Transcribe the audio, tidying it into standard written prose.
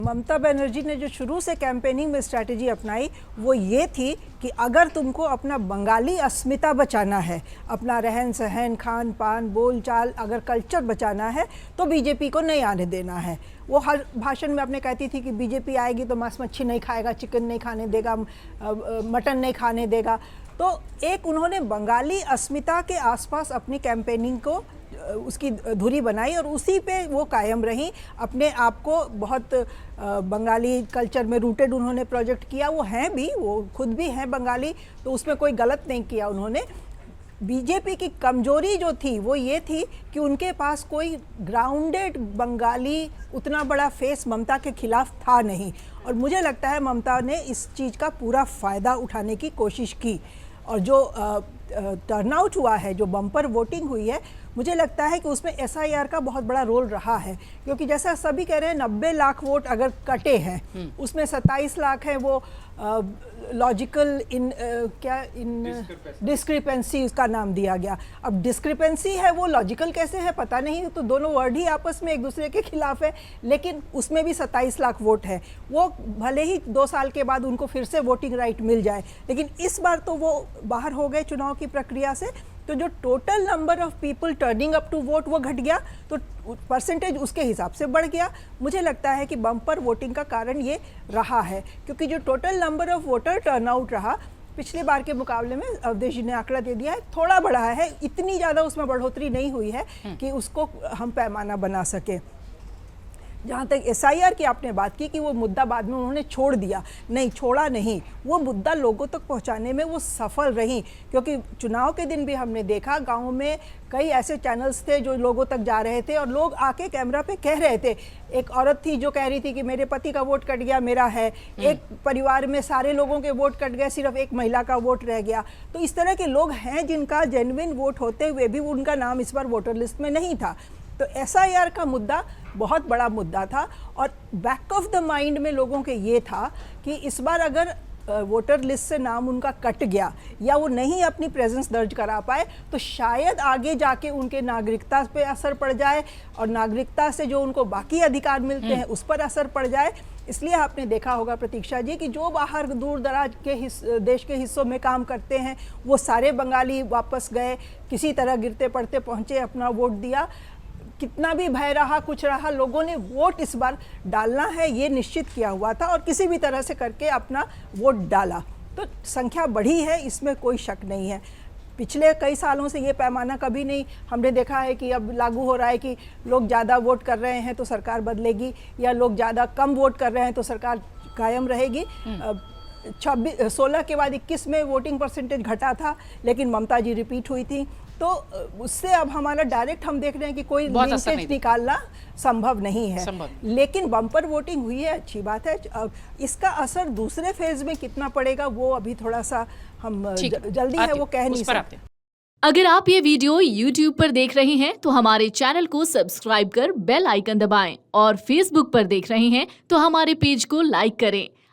ममता बनर्जी ने जो शुरू से कैंपेनिंग में स्ट्रैटेजी अपनाई वो ये थी कि अगर तुमको अपना बंगाली अस्मिता बचाना है, अपना रहन सहन, खान पान, बोल चाल, अगर कल्चर बचाना है तो बीजेपी को नहीं आने देना है। वो हर भाषण में अपने कहती थी कि बीजेपी आएगी तो मांस मच्छी नहीं खाएगा, चिकन नहीं खाने देगा, मटन नहीं खाने देगा। तो एक उन्होंने बंगाली अस्मिता के आसपास अपनी कैंपेनिंग को उसकी धुरी बनाई और उसी पे वो कायम रही। अपने आप को बहुत बंगाली कल्चर में रूटेड उन्होंने प्रोजेक्ट किया। वो हैं भी, वो खुद भी हैं बंगाली, तो उसमें कोई गलत नहीं किया उन्होंने। बीजेपी की कमजोरी जो थी वो ये थी कि उनके पास कोई ग्राउंडेड बंगाली उतना बड़ा फेस ममता के खिलाफ था नहीं, और मुझे लगता है ममता ने इस चीज़ का पूरा फ़ायदा उठाने की कोशिश की। और जो टर्नआउट हुआ है, जो बम्पर वोटिंग हुई है, मुझे लगता है कि उसमें एसआईआर का बहुत बड़ा रोल रहा है, क्योंकि जैसा सभी कह रहे हैं 90 लाख वोट अगर कटे हैं, उसमें 27 लाख हैं वो लॉजिकल डिस्क्रिपेंसी उसका नाम दिया गया। अब डिस्क्रिपेंसी है वो लॉजिकल कैसे है पता नहीं, तो दोनों वर्ड ही आपस में एक दूसरे के खिलाफ है, लेकिन उसमें भी 27 लाख वोट है। वो भले ही 2 साल के बाद उनको फिर से वोटिंग राइट मिल जाए, लेकिन इस बार तो वो बाहर हो गए चुनाव की प्रक्रिया से, तो जो total number of people turning up to vote वो घट गया, तो परसेंटेज उसके हिसाब से बढ़ गया। मुझे लगता है कि बम्पर वोटिंग का कारण ये रहा है, क्योंकि जो total number of voter turnout रहा पिछले बार के मुकाबले में, अवधेश जी ने आंकड़ा दे दिया है, थोड़ा बढ़ा है, इतनी ज़्यादा उसमें बढ़ोतरी नहीं हुई है कि उसको हम पैमाना बना सके। जहाँ तक एसआईआर की आपने बात की कि वो मुद्दा बाद में उन्होंने छोड़ दिया, नहीं छोड़ा नहीं, वो मुद्दा लोगों तक पहुँचाने में वो सफल रही, क्योंकि चुनाव के दिन भी हमने देखा गाँव में कई ऐसे चैनल्स थे जो लोगों तक जा रहे थे और लोग आके कैमरा पे कह रहे थे। एक औरत थी जो कह रही थी कि मेरे पति का वोट कट गया, मेरा है। एक परिवार में सारे लोगों के वोट कट गए, सिर्फ एक महिला का वोट रह गया। तो इस तरह के लोग हैं जिनका जेन्युइन वोट होते हुए भी उनका नाम इस बार वोटर लिस्ट में नहीं था। तो एसआईआर का मुद्दा बहुत बड़ा मुद्दा था, और बैक ऑफ द माइंड में लोगों के ये था कि इस बार अगर वोटर लिस्ट से नाम उनका कट गया या वो नहीं अपनी प्रेजेंस दर्ज करा पाए, तो शायद आगे जाके उनके नागरिकता पे असर पड़ जाए, और नागरिकता से जो उनको बाकी अधिकार मिलते हैं उस पर असर पड़ जाए। इसलिए आपने देखा होगा प्रतीक्षा जी कि जो बाहर दूर दराज के देश के हिस्सों में काम करते हैं वो सारे बंगाली वापस गए, किसी तरह गिरते पड़ते पहुँचे, अपना वोट दिया। कितना भी भय रहा कुछ रहा, लोगों ने वोट इस बार डालना है ये निश्चित किया हुआ था, और किसी भी तरह से करके अपना वोट डाला। तो संख्या बढ़ी है, इसमें कोई शक नहीं है। पिछले कई सालों से ये पैमाना कभी नहीं हमने देखा है कि अब लागू हो रहा है कि लोग ज़्यादा वोट कर रहे हैं तो सरकार बदलेगी, या लोग ज़्यादा कम वोट कर रहे हैं तो सरकार कायम रहेगी। 16 के बाद 21 में वोटिंग परसेंटेज घटा था, लेकिन ममता जी रिपीट हुई थी, तो उससे अब हमारा डायरेक्ट हम देख रहे हैं कि कोई लिंकेज निकालना संभव नहीं है। लेकिन बम्पर वोटिंग हुई है, अच्छी बात है। इसका असर दूसरे फेज में कितना पड़ेगा वो अभी थोड़ा सा हम जल्दी है वो कह नहीं सकते। अगर आप ये वीडियो YouTube पर देख रहे हैं तो हमारे चैनल को सब्सक्राइब कर बेल आइकन दबाएं, और Facebook पर देख रहे हैं तो हमारे पेज को लाइक करें।